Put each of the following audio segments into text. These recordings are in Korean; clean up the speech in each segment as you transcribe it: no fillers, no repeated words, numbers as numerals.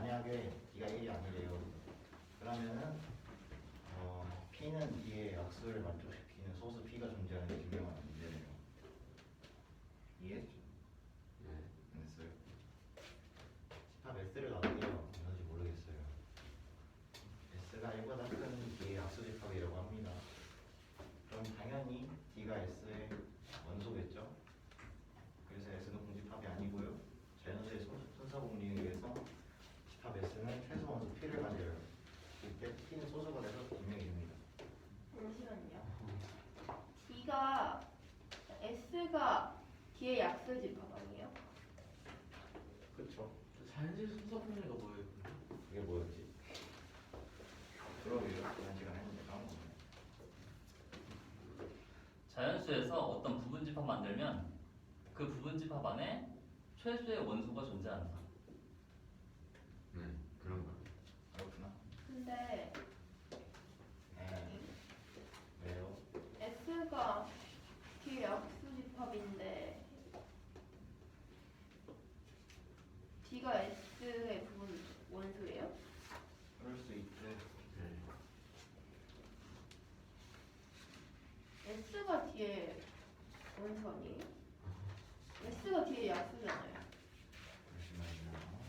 만약에 D가 1이 아니래요. 그러면은 P는 D의 약수를 만족시키는 소수 P가 존재하는 게 증명하는 문제네요. 이해했죠? 안 했어요? 집합 S를 나누게요. 어떤지 모르겠어요. S가 1보다 큰 D의 약수 집합이라고 합니다. 그럼 당연히 D가 S의 원소겠죠? 그래서 S는 공집합이 아니고요. 자연수의 순서 공리에 의해서 집합 S는 최소 원소 P를 가져요. 이때 P는 소수가 돼서 분명히 됩니다. 잠시만요. S가 D의 약수 집합 아니에요? 그쵸? 자연질 순서 분리가 뭐예요? 그게 뭐였지? 그러게요. 그런 시간 했는데 까먹었네. 자연수에서 어떤 부분집합 만들면 그 부분집합 안에 최소의 원소가 존재한다. 네, 그런 거. 그렇구나. 근데 네. 왜요? S가 D의 약수 집합인데 D가 S의 부분 원소예요? 그럴 수 있죠. 네. S가 D의 원소 아니에요? S가 D의 약수잖아요. 잠시만요.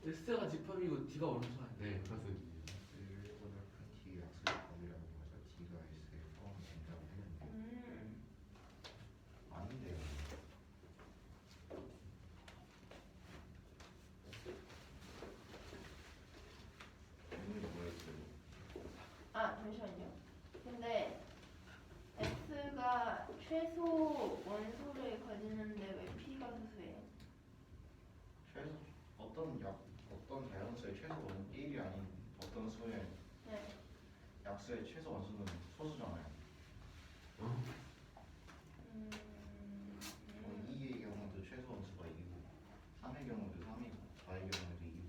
S가 집합이고 D가 원소 아니에요? 네, 그렇습니다. 1보다 큰 D 약수 집합이라고 해서 D가 S에 포함된다고 했는데 아닌데요. 질문이 뭐였어요? 아, 잠시만요. 근데 S가 최소 원소를 가지는데 왜 P가 소수예요? 최소 어떤 자연수의 최소 원 1이 아닌 어떤 수의 네. 약수의 최소 원수는 소수잖아요. 음, 2의 경우도 최소 원수가 2고 3의 경우도 3이고 4의 경우도 2고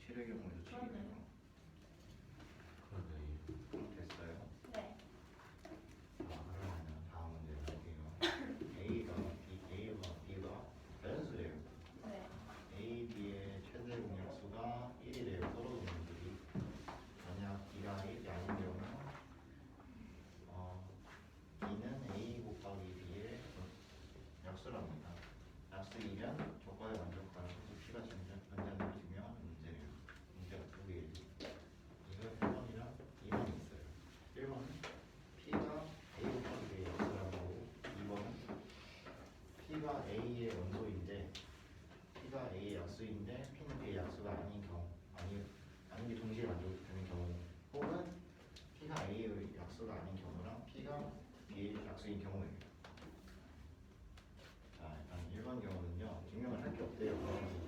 7의 경우도 7이고 그러네요. 그러네. 그럼 됐어요. 네. 그러면 다음 문제 볼게요. A가 B가 자연수예요. 네. A, B의 최대 공약수가 1이래요. 서로 동물들이. 만약 B가 1이 아닌 경우 B는 A 곱하기 B의 약수랍니다. 약수이면 조건에 만족하는 소수 P가 존재하는 걸 증명하는 문제예요. 문제가 두 개예요. 이거 1번이랑 2번이 있어요. 1번은 P가 A 곱하기 B의 약수라는 거고 2번은 P가 A의 원소인데 P가 A의 약수인데 P는 B의 약수가 아닌 경우 아닌 게 동시에 만족되는 경우 혹은 P가 A의 약수가 아닌 경우랑 P가 B의 약수인 경우예요. 자, 일단 1번 경우는요 증명을 할 게 없대요.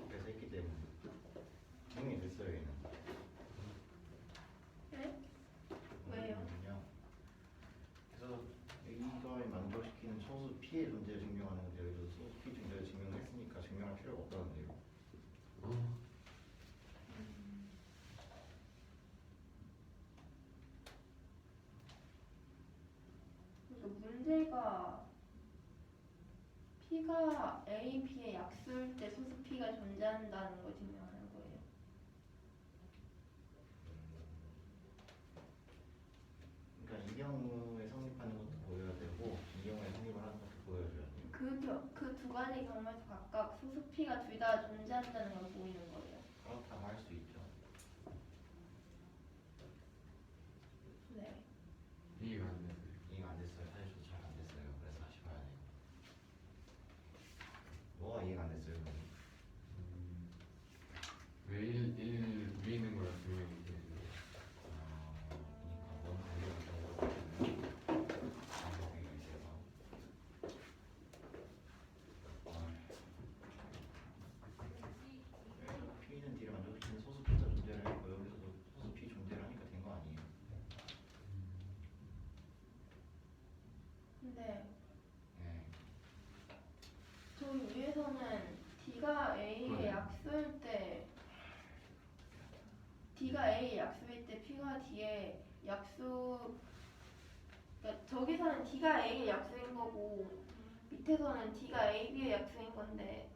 그래서 했기 때문에 증명이 됐어요. 얘는 네? 왜요? 거는요. 그래서 이걸 만족시키는 소수 P의 존재를 증명하는 건데 여기서 소수 P 존재를 증명했으니까 증명할 필요가 없다는데요. 그래서 문제가 P가 A, B의 약수일 때 소수 P가 존재한다는 걸 증명하는 거예요. 그러니까 이 경우에 성립하는 것도 보여야 되고 이 경우에 성립을 하는 것도 보여줘야 돼요. 그 두 가지 경우에서 각각 소수 P가 둘 다 존재한다는 걸 보이는 거예요. 그렇다고 할 수 있죠. 네. 이해가 안 됐어요. 이해가 안 됐어요. 사실 저도 잘 안 됐어요. 그래서 다시 봐야 돼요. 뭐가 이해가 안 됐어요? 그럼? 왜 1 위에 있는 거라 분명히 되는데. 그러니까 뭔 관계가 방법이 있어서 P는 D를 만족시키는 소수 P자 존재를 했고 여기서도 소수 P 존재를 하니까 된 거 아니에요? 근데 네. 저기 위에서는 D가 A의 약수일 때 D가 A의 약수일 때 P가 D의 약수 그러니까 저기서는 D가 A의 약수인 거고 밑에서는 D가 A, B의 약수인 건데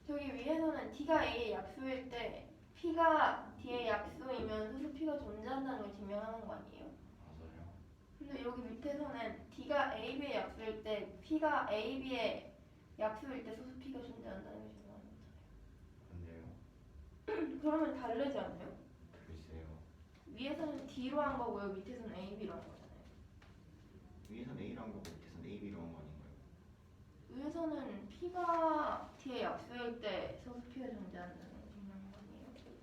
저기 위에서는 D가 A의 약수일 때 P가 D의 약수이면 소수 P가 존재한다는 걸 증명하는 거 아니에요? 맞아요. 근데 여기 밑에서는 D가 AB의 약수일 때 P가 AB의 약수일 때 소수 P가 존재한다는 걸 증명하는 근데요. 거잖아요. 그러면 다르지 않나요? 글쎄요. 위에서는 D로 한 거고요. 밑에서는 AB로 한 거잖아요. 위에서는 A로 한 거고 밑에서는 AB로 한 거 아닌가요? 위에서는 P가 D의 약수일 때 소수 P가 존재한다는 걸 증명하는 거 아니에요? 잠시만요.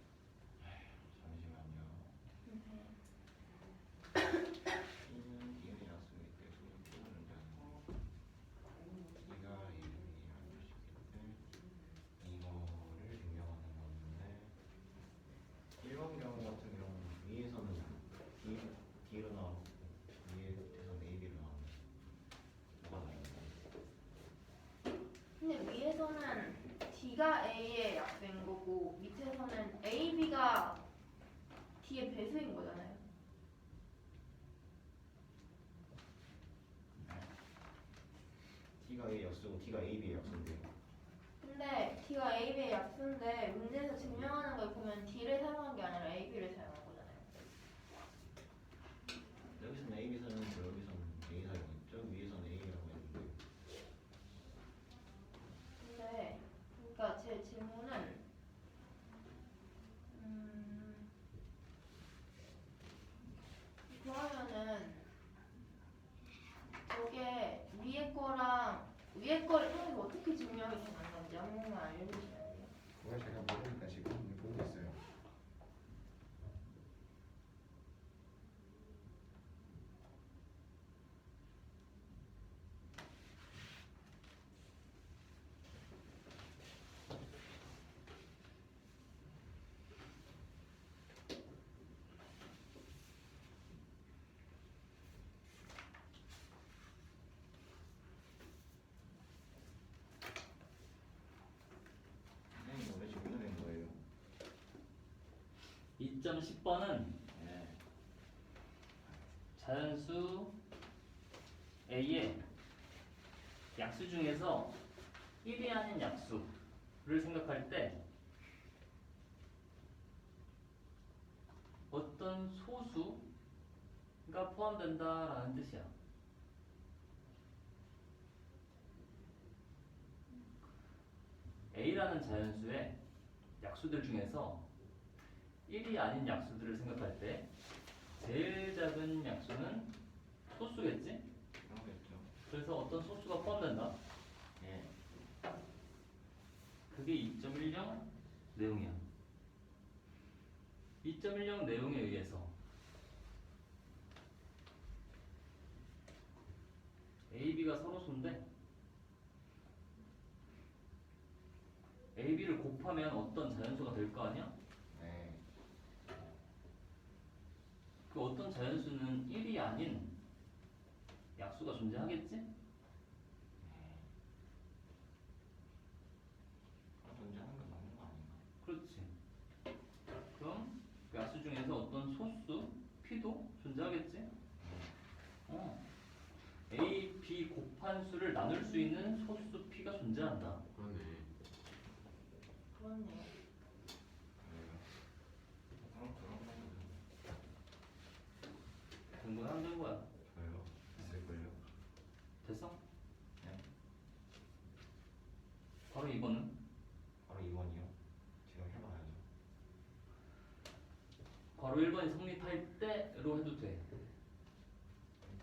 네. P는 D의 약수일 때 소수 P가 존재하는 거. D가 A를 약수일 때 이거를 증명하는 건데 1번 경우 같은 경우는 위에서는 D로 나오고 밑에서는 AB로 나오는 뭐가 다른가요? 근데 위에서는 D가 A의 약수인 거고 밑에서는 AB가 D의 배수인 거잖아요. D가 A 약수고 D가 AB의 약수인데요. 근데 D가 AB의 약수인데 문제에서 증명하는 걸 보면 D를 사용한 게 아니라 AB를 사용한 거잖아요. 여기서는 AB 사용했고 여기서는 A 사용했죠. 위에서는 A라고 했는데 근데 그러니까 제 질문은 그러면은 저게 위에 거를 통해서 어떻게 증명이 되는 건지 한 번만 알려주시면 돼요. 그걸 제가 모르니까 지금 보고 있어요. 선생님 이거 왜 증명된 거예요? 2.10번은 네. 자연수 A의 약수 중에서 1이 아닌 약수를 생각할 때 어떤 소수가 포함된다라는 뜻이야. A라는 자연수의 약수들 중에서 1이 아닌 약수들을 생각할 때 제일 작은 약수는 소수겠지? 그러겠죠. 그래서 어떤 소수가 포함된다. 네. 그게 2.10 내용이야. 2.10 내용에 의해서 A, B가 서로수인데 A, B를 곱하면 어떤 자연수가 될 거 아니야? 네. 그 어떤 자연수는 1이 아닌 약수가 존재하겠지? 그럼 존재하는 건 맞는 거 아닌가? 그렇지. 그럼 그 약수 중에서 어떤 소수 P도 존재하겠지? A, B 곱한 수를 나눌 수 있는 소수 P가 존재한다. 그러네. 그렇네요. 그래요. 그런 거는 된 거야, 안 된 거야? 저요. 있을걸요? 됐어? 네. 바로 2번은? 바로 2번이요. 지금 해봐야죠. 바로 1번이 성립할 때로 해도 돼.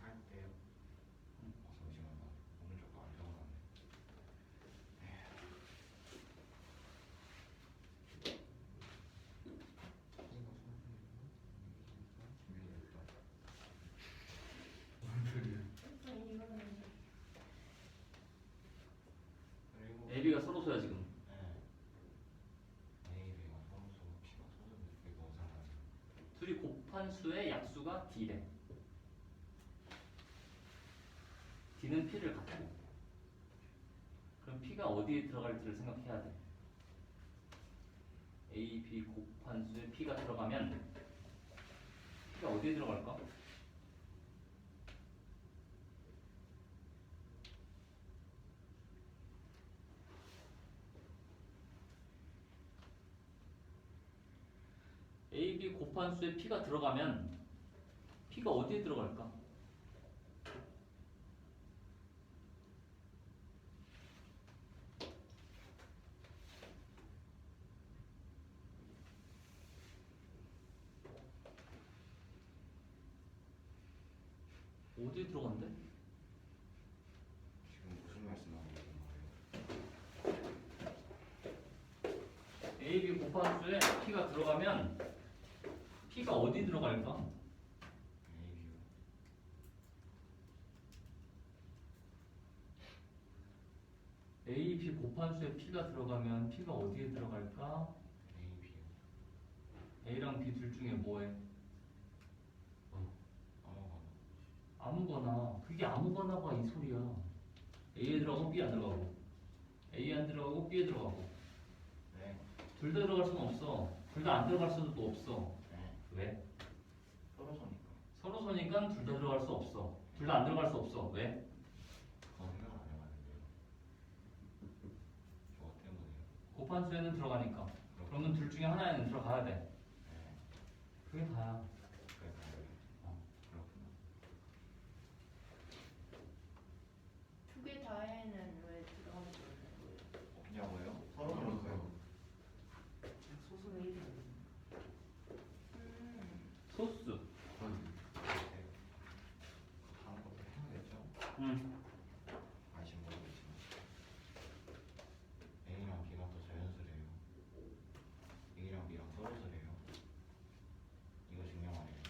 할 때요. 잠시만 나 오른쪽 거안 적어놨네. 그리고 AB가 서로소야 지금. 네. A가 서로서 P가 소수인데 그게 뭔 상관이야? 둘이 곱한 수의 약수가 D래. D는 P를 갖고. 그럼 P가 어디에 들어갈지를 생각해야 돼. A, B 곱한 수에 P가 들어가면 P가 어디에 들어갈까? AB 곱한 수에 P가 들어가면 P가 어디에 들어갈까? 어디에 들어간대? 지금 무슨 말씀하고 계신 거예요? AB 곱한 수에 P가 들어가면 P가 어디 들어갈까? AB 곱한 수에 P가 들어가면 P가 어디에 들어갈까? A랑 B 둘 중에 뭐해? 아무거나. 그게 아무거나가 이 소리야. A에 들어가고 B 안 들어가고, A에 안 들어가고 B에 들어가고. 네. 둘 다 들어갈 수는 없어. 둘 다 안 들어갈 수는 또 없어. 네. 왜? 서로서니까. 서로서니까 둘 다 들어갈 수 없어. 둘 다 안 들어갈 수 없어. 왜? 그건 생각 안 해봤는데요. 저거 때문에요. 곱한 수에는 들어가니까. 그러면 둘 중에 하나에는 들어가야 돼. 네. 그게 다야. 그래 가요. 그렇구나. 두 개 다에는 왜 들어가는 거예요? 없냐고요? 서로서니까요. 소수는 1이 아니야. 소수. 네. 다음 것도 해야겠죠? 응. 아시는 모르겠지만 A랑 B가 또 자연수래요. A랑 B랑 서로서래요. 이거 증명하래요.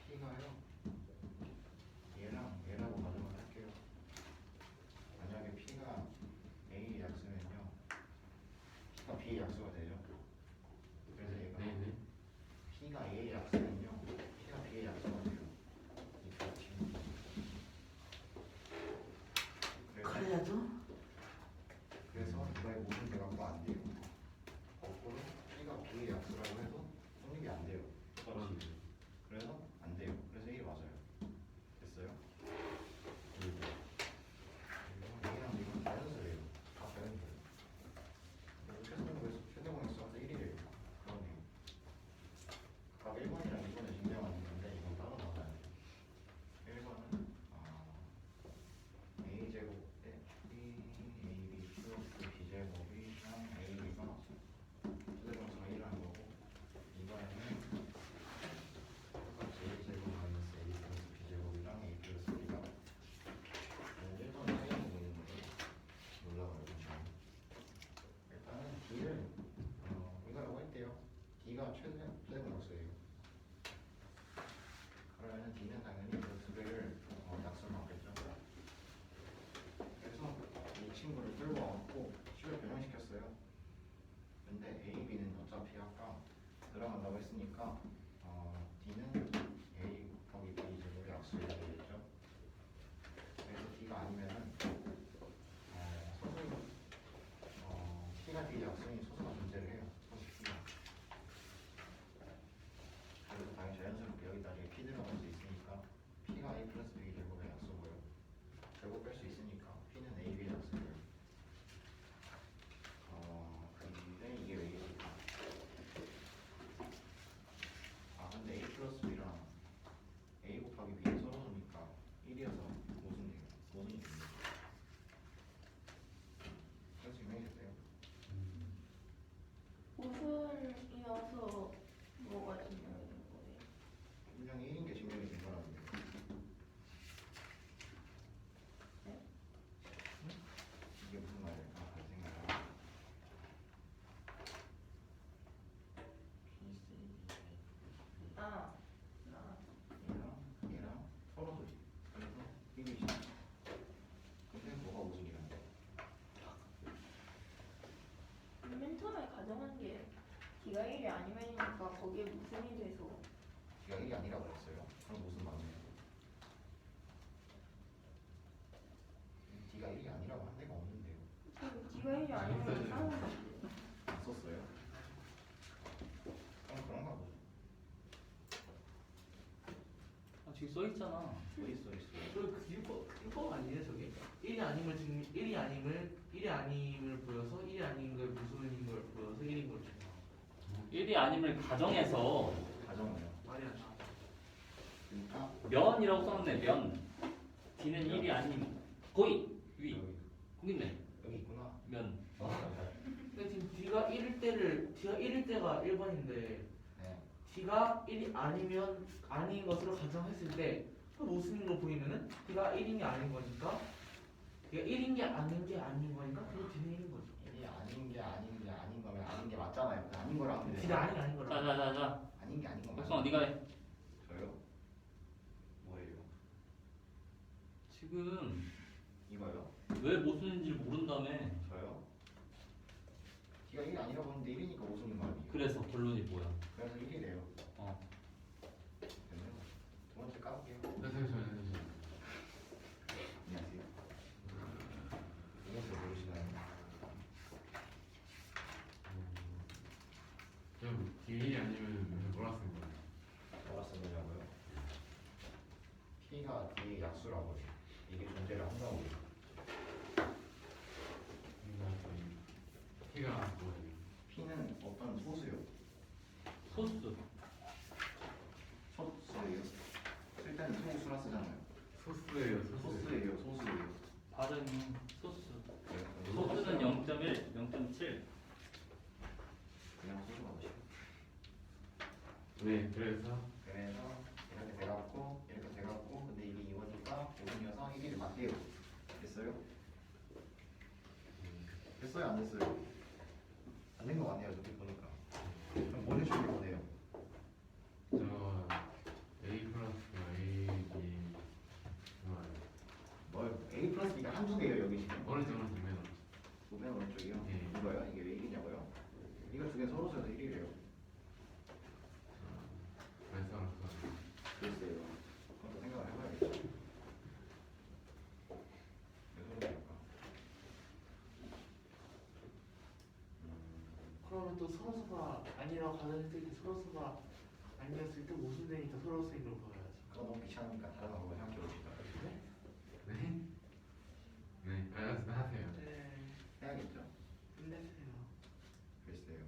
P가요. 얘라고 가정을 할게요. 만약에 P가 A의 약수면요, P가 B의 약수가 되죠. 그래서 얘가 네네. P가 A의 약수면요, P가 B의 약수가 돼요. 이 같이. 그래서 이거의 모든 대각도 안 돼요. 거꾸로 P가 B의 약수라고 해도 성립이 안 돼요. 그래서 안 돼요. 그래서 1이 맞아요. 됐어요? A랑 B는 자연수래요. 다 자연수예요. 최대공에서 1이래요. 그러네. 각 1번이랑 2번을 증명하는 건데 이건 따로 나와야 돼요. 1번은 A제곱 대 AB 플러스 B제곱이랑 AB가 최대공에서 1이라는 거고, 이번에는 똑같이 A제곱 마이너스 A 플러스 B제곱이랑 A 플러스 B가 1번은 사용하고 있는 거예요. 놀라워요. 일단은 D를 이거라고 했대요. D가 최대공약수예요. 그러면 D는 당연히 그 두 개를 약수로 맞겠죠. 그래서 이 친구를 끌고 와갖고 식을 변형시켰어요. 근데 A, B는 어차피 아까 들어간다고 했으니까 D는 A 곱하기 B 제곱의 약수가 되겠죠. 그래서 D가 아니면은 소수 T가 B의 약수인 소수가 존재를 해요. 소수 T가. 그래서 당연히 자연스럽게 여기다 P 들어갈 수 있으니까 P가 A 플러스 B 제곱의 약수고요. 제곱 뺄 수 있으니까 P는 A, B의 약수고요. 근데 이게 왜 이럴까? 근데 A 플러스 B랑 A 곱하기 B는 서로니까 1이어서 모순이에요. 모순이 됩니다. 그래서 증명이 됐어요. 모순이어서 뭐가 증명되는 거예요? 분명히 1인 게 증명이 된 거라는데. 네? 이게 무슨 말일까? 잘 생각해봐. B, C, D, 얘랑 서로도 그래서 1이지. 근데 뭐가 모순이란데? 맨 처음에 가정한 게 D가 1이 아니면이니까 거기에 무슨이 돼서 D가 1이 아니라고 했어요. 그럼 무슨 맞네요? D가 1이 아니라고 한 데가 없는데요. D가 1이 아니면 싸우는 거지. 안 썼어요? 그런가 보죠. 지금 써 있잖아. 어디 써 있어요? 그 율법 아니에요 저게? 1이 아님을 보여서 1이 아닌 걸 무슨인 걸 보여서 1인 걸 증명. 1이 아님을 가정해서 가정이에요. 말이 안 나와. 그러니까 면이라고 써놨네. 면. D는 1이 아님. 거의 위. 거기 있네. 여기 있구나. 면. 근데 지금 D가 1일 때가 1번인데 네. D가 1이 아니면 아닌 것으로 가정했을 때 그 모순으로 보이면은 D가 1인 게 아닌 거니까 D가 1인 게 아닌 거니까 그게 D는 1인 거죠. 이게 아닌 게 아닌 거면 아닌 게 맞잖아요. 근데 아닌 거랑 하면 D가 아닌 거라. 자자자자. 아닌 게 아닌 거 맞아요. 백성아 네가 해. 저요? 뭐예요? 지금 이거요? 왜 모순인지 모른다며. 저요? D가 1이 아니라고 했는데 1이니까 모순인 거 아니에요? 그래서 결론이 뭐야? 그래서 1이래요. 어. 됐네요. 두 번째 까볼게요. 잠시만요. 안녕하세요. 이것을 모르시나요? 좀 D 아니면 뭐라 쓴 거예요? 뭐가 쓴 거냐고요? P가 D의 약수라고 해요. 이게 존재를 한다고 해요. T가 뭐예요? P는 어떤 소수요. 소수. 소수예요. 쓸 때는 소수라 쓰잖아요. 소스예요. 소수예요. 소수예요. 발음이 소수. 네, 소수는 0.1, 0.7. 그냥 소수 받으시고. 네, 그래서 이렇게 돼갖고 이렇게 돼갖고 근데 이게 이거니까 5분이어서 1이 맞대요. 됐어요? 됐어요? 안 됐어요? 안 된 거 같네요. 저기 보니까. 그럼 뭘 해주길 원해요? 저 A 플러스가 A, B 좋아요. 뭘 A 플러스 B가 한두 개예요 여기 지금. 오른쪽 맨 보면 오른쪽이요? 네. 이거요? 이게 왜 1이냐고요? 이거 두 개 서로 써서 1이래요. 그래서 글쎄요. 그것도 생각을 해봐야겠죠. 왜 그러니까. 그러면 또 서로서가 아니라고 가정했을 때 서로서가 아니었을 때 모순되니까 서로서인 걸 보여야지. 그거 너무 귀찮으니까 다른 방법을 생각해 봅시다. 네? 네, 알아서 하세요. 네. 해야겠죠? 끝내세요. 글쎄요.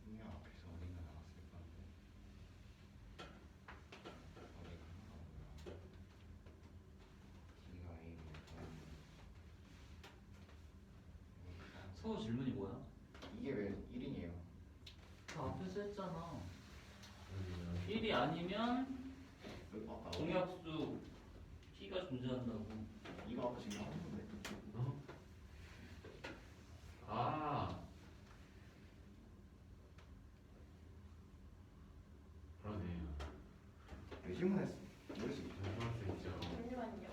이 앞에서 어딘가 나왔을 건데. 어디가 나오나. D가 A를 소 질문이 뭐야? 이게 왜 1인이에요? 그 앞에서 했잖아. 여기요. 1이 아니면 아까 공약수 P가 존재한다고. 이거 아까 지금 한 건데. 어? 아. 그러네요. 왜 질문했어? 모를 수 있죠. 그럴 수 있죠. 잠시만요.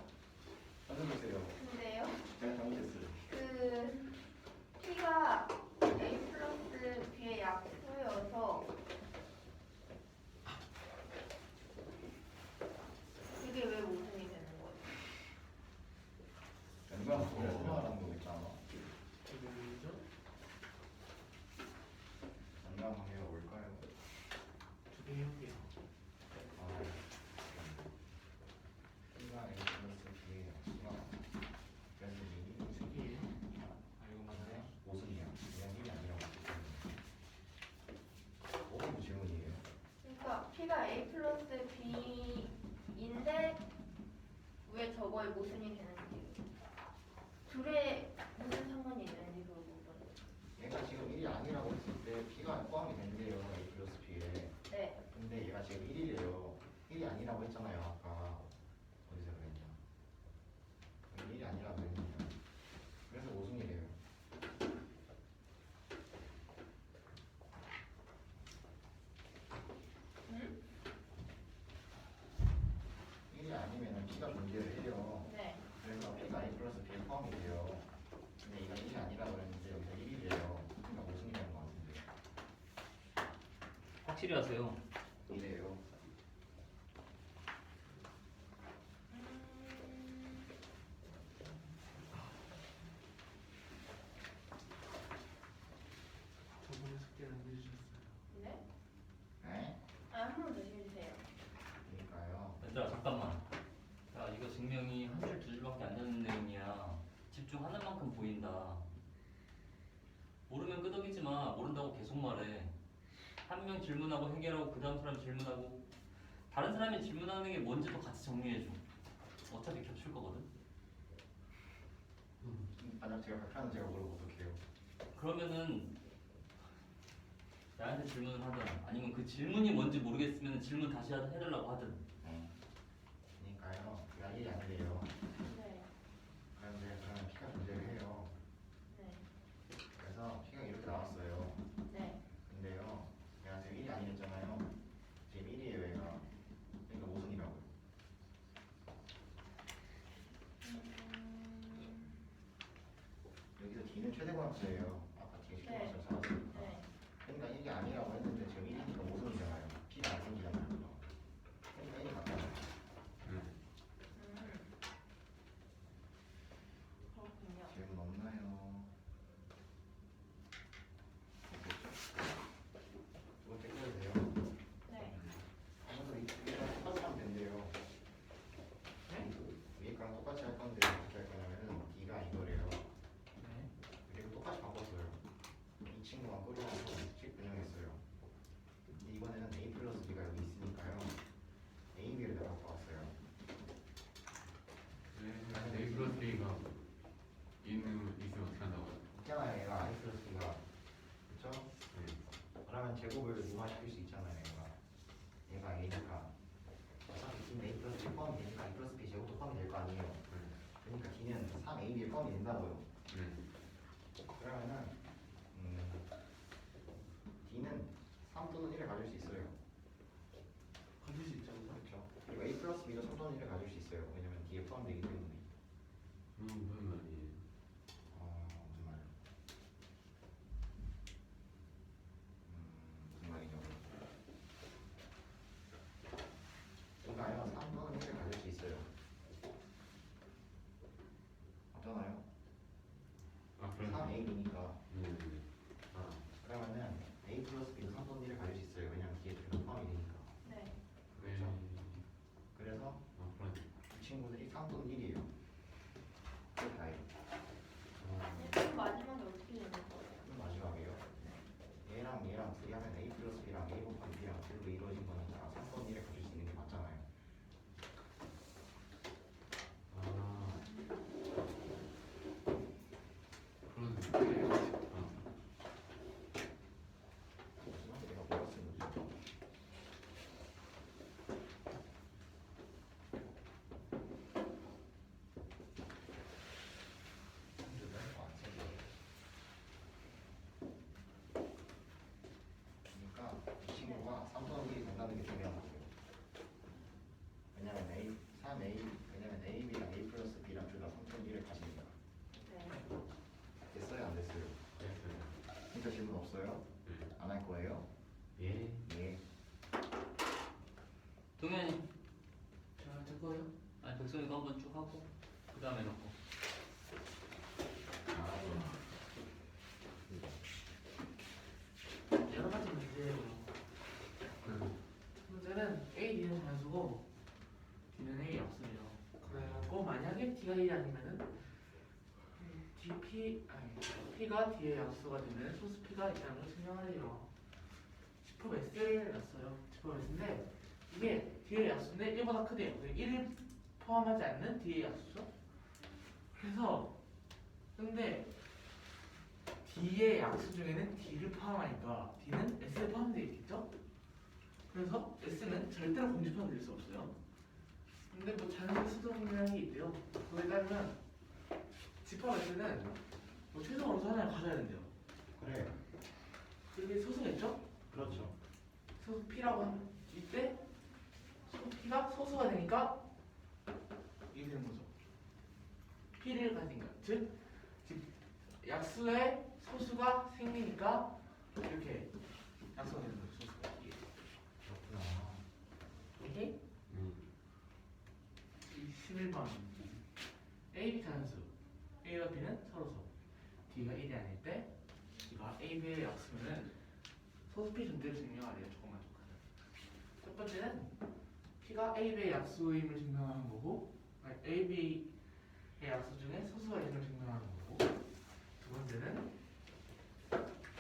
설명해주세요. 근데요. 제가 잘못했어요. 그 T가 A 플러스 B의 약수여서 그게 왜 모순이 되는 거예요? 연구한 소리를 생각하라는 거 있잖아. 이거 뭐죠? 연구한 관계가 뭘까요? 두개 해볼게요. 아, P가 A 플러스 B의 약수가 그래서 이 두개예요? 알고 봤는데 모순이야. 그냥 1이 아니라고 했거든요. 뭐가 질문이에요? 그러니까 P가 A 플러스 B인데 왜 저거에 모순이 되는지 둘의 무슨 상관이 있는지 그 부분. 얘가 지금 1이 아니라고 했을 때 P가 포함이 된대요. A 플러스 B에. 네. 근데 얘가 지금 1이래요. 1이 아니라고 했잖아요. 아까 어디서 그랬냐? 1이 아니라고 했는데 그래서 모순이래요. 음? 1이 아니면은 P가 존재를 해요. 네. 그래서 P가 A 플러스 B에 포함이 돼요. 근데 얘가 1이 아니라고 그랬는데 여기서 1이래요. 그러니까 모순이 되는 것 같은데. 확실히 하세요. 이래요. 저번에 숙제를 안 해주셨어요. 네? 네? 한 번 더 해주세요. 그러니까요. 얘들아 잠깐만. 자 이거 증명이 한 줄 두 줄밖에 안 되는 내용이야. 둘 중 하나만큼 보인다. 모르면 끄덕이지 마. 모른다고 계속 말해. 한 명 질문하고 해결하고 그 다음 사람 질문하고 다른 사람이 질문하는 게 뭔지도 같이 정리해줘. 어차피 겹칠 거거든. 만약 제가 그렇게 하는 제가 모르고 어떡해요? 그러면은 나한테 질문을 하든 아니면 그 질문이 뭔지 모르겠으면 질문 다시 해달라고 하든. 네. 그러니까요. P가 1이 아니래요. 네. 그런데 그러면 P가 존재를 해요. 네. 그래서 P가 이렇게 나왔어요. 네. 근데요. 내가 지금 1이 아니랬잖아요. 지금 1이에요 얘가. 그러니까 모순이라고요. 여기서 D는 최대공약수예요. 아까 D가 네. 최대공약수 찾았으니까. 네. 그러니까 이게 아니라고 했는데 지금 1이니까 모순이잖아요. P가 안 생기잖아요. 그러니까 1이 맞잖아요. 그렇군요. 질문 없나요? 두 번째 껴도 돼요? 네. 아무도 위에랑 똑같이 하면 된대요. 위에 거랑 똑같이 할 건데 어떻게 할 거냐면은 D가 이거래요. 네. 그리고 똑같이 바꿨어요. 이 친구만 끌어와서 식 분영했어요. 근데 이번에는 A 플러스 B가 여기 있으니까요. A, B를 다 갖고 왔어요. 네. A 플러스 B가 있으면 어떻게 한다고요? 있잖아요. 얘가 I 플러스 B가. 그쵸? 네. 그러면 제곱을 무화시킬 수 있잖아요. 얘가 A니까. 어차피 D는 A 플러스 B 포함이 되니까 A 플러스 B 제곱도 포함이 될 거 아니에요. 그러니까 D는 3AB에 포함이 된다고요. 네. 그러면은 D는 3 또는 1을 가질 수 있어요. 가질 수 있죠. 그렇죠. 그리고 A 플러스 B도 3 또는 1을 가질 수 있어요. 왜냐면 D에 포함되기 때문에. 무슨 말이에요? 무슨 말이요? 무슨 말이죠? 그러니까요, 3 또는 1을 가질 수 있어요. 맞잖아요? 아, 그럼 3AB니까. 네. 아, 그러면은 A 플러스 B도 3 또는 1을 가질 수 있어요. 왜냐면 D에 둘 다 포함이 되니까. 네. 네. 그래서 아, 그러네. 이 친구들이 3 또는 1이에요. 그게 다예요. 맨 마지막에 어떻게 되는 거예요? 그럼 마지막이에요. 얘랑 얘랑 둘이 하면 A 플러스 B랑 A 곱하기 B랑 둘로 이루어진 거니까 3 또는 1을 가질 수 있는 게 맞잖아요. 아, 그러네. 아, 마지막에 내가 뭐라 쓴 거지? 그러니까 이 친구가 3 또는 1이 된다는 게 중요한 거예요. 왜냐면 왜냐면 AB랑 A 플러스 B랑 둘 다 3 또는 1을 가지니까. 네. 됐어요? 안 됐어요? 됐어요. 진짜 질문 없어요? 네. 안 할 거예요? 예. 예. 동현이 제가 할 거예요? 아니 백성이가 한번 쭉 하고 그 다음에 놓고. 여러 가지 문제예요. 문제는 A, D는 단수고 D는 A 없어요. 그래갖고 만약에 D가 1이 아니면은 P가 D의 약수가 되는 소수 P가 있다는 걸 증명하래요. 지퍼 S를 놨어요. 지퍼 S인데 이게 D의 약수인데 1보다 크대요. 1을 포함하지 않는 D의 약수죠. 그래서 근데 D의 약수 중에는 D를 포함하니까 D는 S에 포함되어 있겠죠? 그래서 S는 절대로 공집합될 수 없어요. 근데 뭐 자연수 수동량이 있대요. 그거에 따르면 집합 S는 뭐 최소 원소 하나를 가져야 된대요. 그래. 그게 소수겠죠? 그렇죠. 소수 P라고 하면 이때 소수 P가 소수가 되니까 이게 되는 거죠. P를 가진 것. 즉 약수의 소수가 생기니까 이렇게 약수가 되는 거죠. 소수가. 그렇구나. 이게 11번 A, B 단수 A와 B는 서로서 D가 1이 아닐 때 D가 A, B의 약수면은 소수 P 존재를 증명하래요. 조금만 첫 번째는 P가 A, B의 약수임을 증명하는 거고 아니, A, B A의 약수 중에 소수가 있는 걸 증명하는 거고, 두 번째는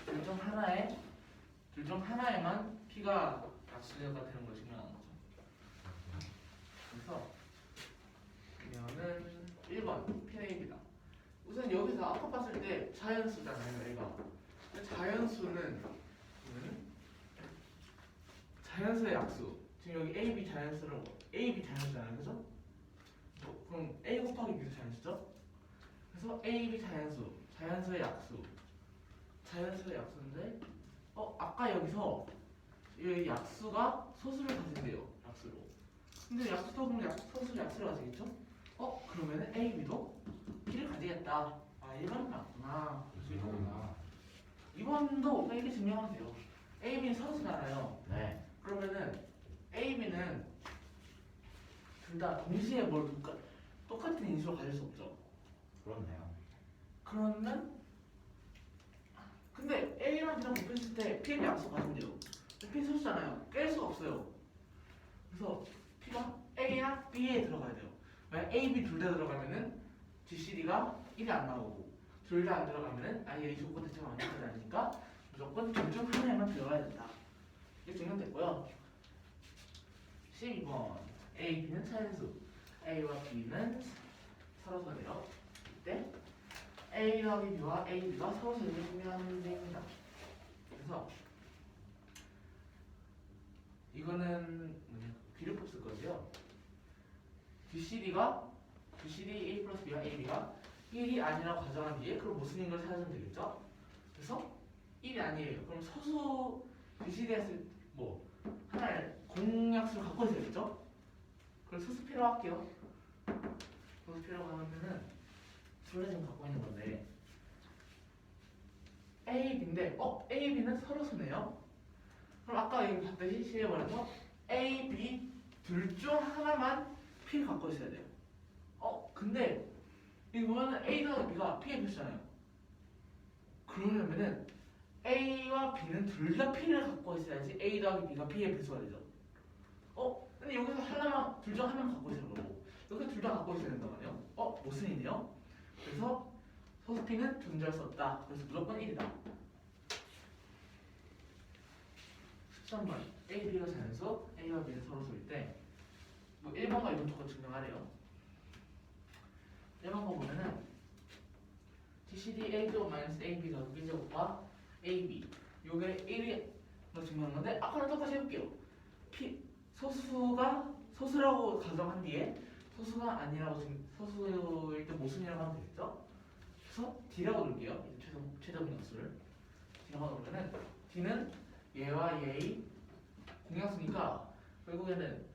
둘 중 하나에만 P가 약수가 되는 걸 증명하는 거죠. 그래서 그러면은 1번 P는 A입니다. 우선 여기서 아까 봤을 때 자연수잖아요, A가. 자연수는 자연수의 약수. 지금 여기 A, B 자연수를 A, B 자연수잖아요, 그죠? 그럼 A 곱하기 B도 자연수죠? 그래서 A, B 자연수의 약수인데, 아까 여기서 이 약수가 소수를 가진대요, 약수로. 근데 약수도 그럼 소수 약수를 가지겠죠? 그러면은 A, B도 B를 가지겠다. 아, 1번은 맞구나. 이거구나. 2번도 이렇게 증명하면 돼요. A, B는 서로잖아요. 네. 그러면은 A, B는 둘 다 동시에 뭘 똑같은 인수를 가질 수 없죠. 그렇네요. 그러면 근데 A랑 B랑 곱했을 때 P의 약수 가진대요. P 소수잖아요. 깰 수가 없어요. 그래서 P가 A랑 B에 들어가야 돼요. 만약 A, B 둘 다 들어가면은 GCD가 1이 안 나오고 둘 다 안 들어가면은 아예 이 조건 자체가 완전하지 않으니까 무조건 둘 중 하나에만 들어가야 된다. 이게 증명됐고요. 12번 A, B는 차연수, A와 B는 서로서래요. 이때 A 더하기 B와 A, B가 서로서를 증명하는 데입니다. 그래서 이거는 비례법 쓸 거고요. GCD가 A 플러스 B와 A, B가 1이 아니라고 가정한 뒤에 그럼 무슨 걸 찾으면 되겠죠? 그래서 1이 아니에요. 그럼 소수 GCD에서 하나의 공약수를 갖고 있어야겠죠? 그럼 소수피로 할게요. 소수피라고 하면은 둘 다 지금 갖고 있는 건데 A, B인데 A, B는 서로서네요. 그럼 아까 여기 봤듯이 시에 말해서 A, B 둘 중 하나만 P를 갖고 있어야 돼요. 근데 이거 보면은 A 더하기 B가 P의 필수잖아요. 그러려면은 A와 B는 둘 다 P를 갖고 있어야지 A 더하기 B가 P의 필수가 되죠. 근데 여기서 하나만 둘 중 하나만 갖고 있어야 되고 여기 둘 다 갖고 있어야 된단 말이에요. 모순이네요. 그래서 소수 P는 존재할 수 없다. 그래서 무조건 1이다. 13번 A, B가 자연수, A와 B는 서로수일 때 1번과 2번 두고 증명하래요. 1번 거 보면은 GCD A제곱 마이너스 AB 더하기 B제곱과 AB 요게 1이 증명한 건데 아까랑 똑같이 해볼게요. 소수가 소수라고 가정한 뒤에 소수가 아니라고 소수일 때 모순이라고 하면 되겠죠? 그래서 D라고 놓을게요. 이제 최종 약수를 D라고 놓으면은 D는 얘와 얘의 공약수니까 결국에는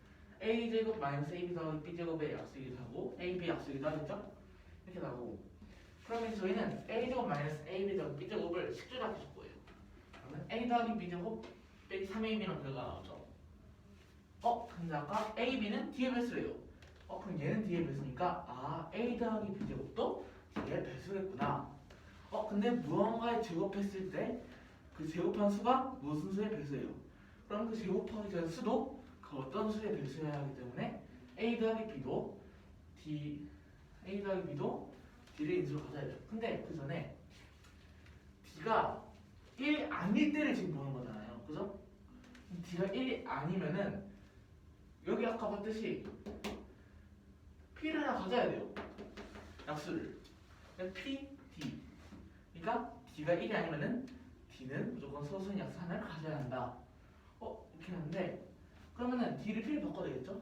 A제곱 마이너스 AB 더하기 B제곱의 약수이기도 하고 AB 약수이기도 하겠죠? 이렇게 나오고 그러면 저희는 A제곱 마이너스 AB 더하기 B제곱을 10줄 합해줄 거예요. 그러면 A 더하기 B제곱 빼기 3AB라는 결과가 나오죠. 근데 아까 AB는 D의 배수래요. 그럼 얘는 D의 배수니까 A 더하기 B제곱도 D의 배수겠구나. 근데 무언가에 제곱했을 때 그 제곱한 수가 무슨 수의 배수예요? 그럼 그 제곱하기 전 수도 그 어떤 수의 배수여야 하기 때문에 A 더하기 B도 D를 인수로 가져야 돼요. 근데 그 전에 D가 1 아닐 때를 지금 보는 거잖아요. 그죠? D가 1이 아니면은 여기 아까 봤듯이 P를 하나 가져야 돼요. 약수를. P, D. 그러니까 D가 1이 아니면은 D는 무조건 소수인 약수 하나를 가져야 한다. 이렇게 하는데 그러면은 D를 P를 바꿔야 되겠죠?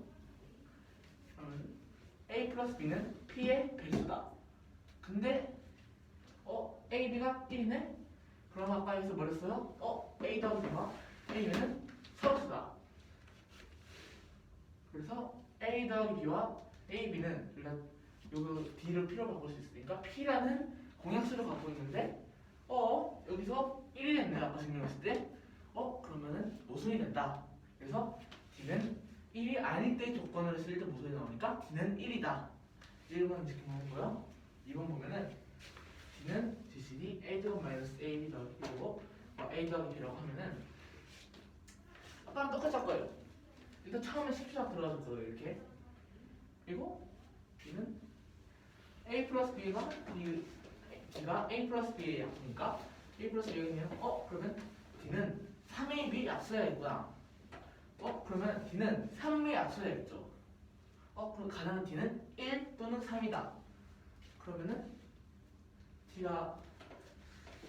그러면 A 플러스 B는 P의 배수다. 근데 A, B가 1이네? 그럼 아까 여기서 뭐랬어요? A 더하기 B가 A는 서로수다. 그래서 A 더하기 B와 A, B는 우리가 요거 D를 P로 바꿀 수 있으니까 P라는 공약수를 갖고 있는데 여기서 1이 됐네요. 아까 증명했을 때 그러면은 모순이 된다. 그래서 D는 1이 아닐 때 조건을 쓸 때 모순이 나오니까 D는 1이다. 1번 증명했고요. 2번 보면은 D는 GCD A제곱 마이너스 AB 더하기 B고 A 더하기 B라고 하면은 아까랑 똑같이 할 거예요. 일단 처음에 10주작 들어가줄 거예요. 이렇게. 그리고 D는 a 플러스 b가 D가 a 플러스 b의 약수니까 a 플러스 b는 그러면 D는 3ab의 약수야겠구나. 그러면 D는 3의 약수야겠죠. 그럼 가능한 D는 1 또는 3이다. 그러면은 D가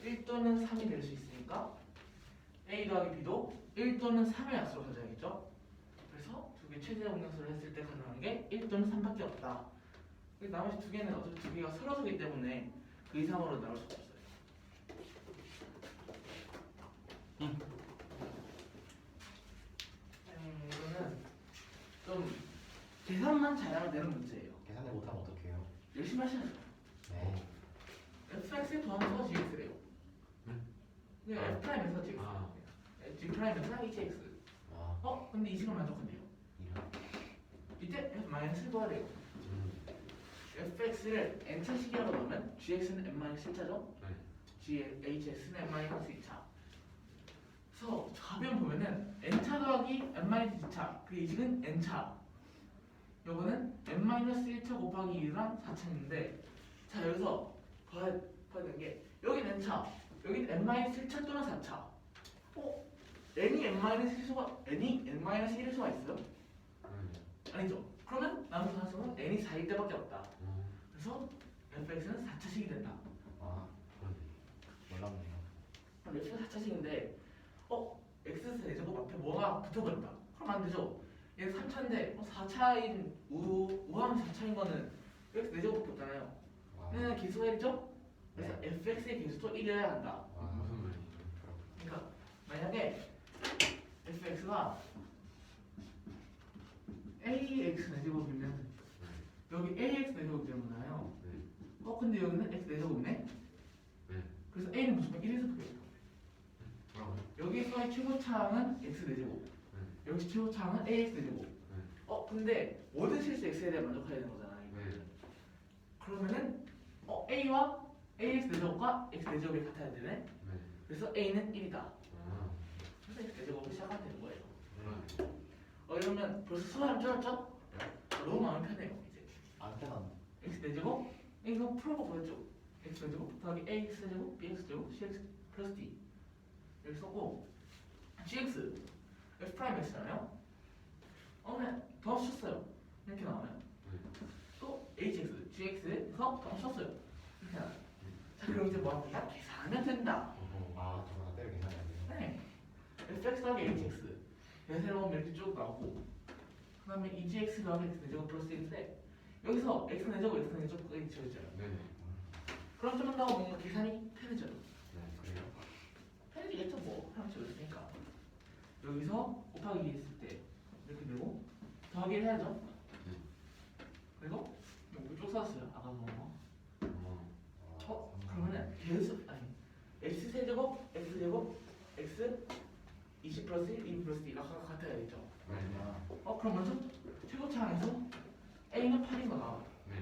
1 또는 3이 될 수 있으니까 A 더하기 B도 1 또는 3의 약수로 가져야겠죠. 그래서 두 개 최대 공약수를 했을 때 가능한 게 1 또는 3밖에 없다. 나머지 두 개는 어차피 두 개가 서로서기 때문에 그 이상으로 나올 수 없어요. 이거는 좀 계산만 잘하면 되는 문제예요. 계산을 못하면 어떡해요? 열심히 하셔야죠. 네. fx의 더함수가 gx래요. 네? f'에서 gx. 아. g'에서 hx. 와, 근데 이 식을 만족한대요. 이런. 이때 f 마이너스를 더하래요. fx를 n차 시계로 넣으면 gx는 n-1차죠. hx는 n-2차. 그래서 가변 보면은 n차 더하기 n-2차. 그 이 식은 n차. 요거는 n-1차 곱하기 1이랑 4차인데, 자 여기서 봐야 되는 게 여긴 n차, 여긴 n-1차 또는 4차. n이 n-1일 수가 있어요? 아니죠. 그러면 남은 상수는 n이 4일 때밖에 없다. 그래서 fx는 4차식이 된다. 와, 몰랐네요. 그럼 f가 4차식인데 x 세제곱 앞에 뭐가 붙어버린다. 그럼 안 되죠. 얘는 3차인데 4차인 우하면 4차인 거는 x 4제곱밖에 없잖아요. 와, 얘는 개수가 1이죠? 그래서 네. fx의 개수도 1이어야 한다. 와, 무슨 말이죠? 그러니까 만약에 fx가 ax 4제곱이면 여기 ax 4제곱이 되잖아요. 근데 여기는 x 4제곱이네? 네. 그래서 a는 무슨 1에서 바뀌었다. 뭐라고요? 여기서의 최고차항은 x 4제곱, 여기 최고차항은 ax 4제곱. 근데 모든 실수 x에 대해 만족해야 되는 거잖아요. 네. 그러면은 a와 ax 4제곱과 x 4제곱이 같아야 되네. 네. 그래서 a는 1이다. 아. 그래서 x 4제곱을 시작하면 되는 거예요. 네. 이러면 벌써 수학이 줄었죠? 너무 마음이 편해요. 이제 안 편한데. x 4제곱 이거 풀어보 보였죠? x 4제곱 더하기 ax 4제곱 bx 제곱 cx 플러스 d 여기 썼고 gx f 프라임 x잖아요. 그냥 더합 쳤어요. 이렇게 나와요. 또 hx gx에서 더합 쳤어요. 이렇게 나와요. 자 그럼 이제 뭐 합니까? 계산하면 된다. 아, 저거 다 때려 계산해야 돼요. 네. fx 더하기 hx 계산해보면 이렇게 쭉 나오고, 그 다음에 2gx 더하기 x 4제곱 플러스 1인데 여기서 x 4제곱 x 4제곱까지 지워져요. 네. 그럼 좀 더 뭔가 계산이 편해져요. 네. 그래요? 편해지겠죠 뭐 하나씩 올렸으니까. 여기서 곱하기 했을 때 이렇게 되고 더하기를 해야죠. 그리고 여기 쭉 썼어요. 아까 뭐 그러면은 계수 아니 x 세제곱 x 제곱 x 20 플러스 1 2 플러스 2가 각각 같아야겠죠. 아, 그럼 먼저 최고차항에서 a는 8인 거 나와요. 네.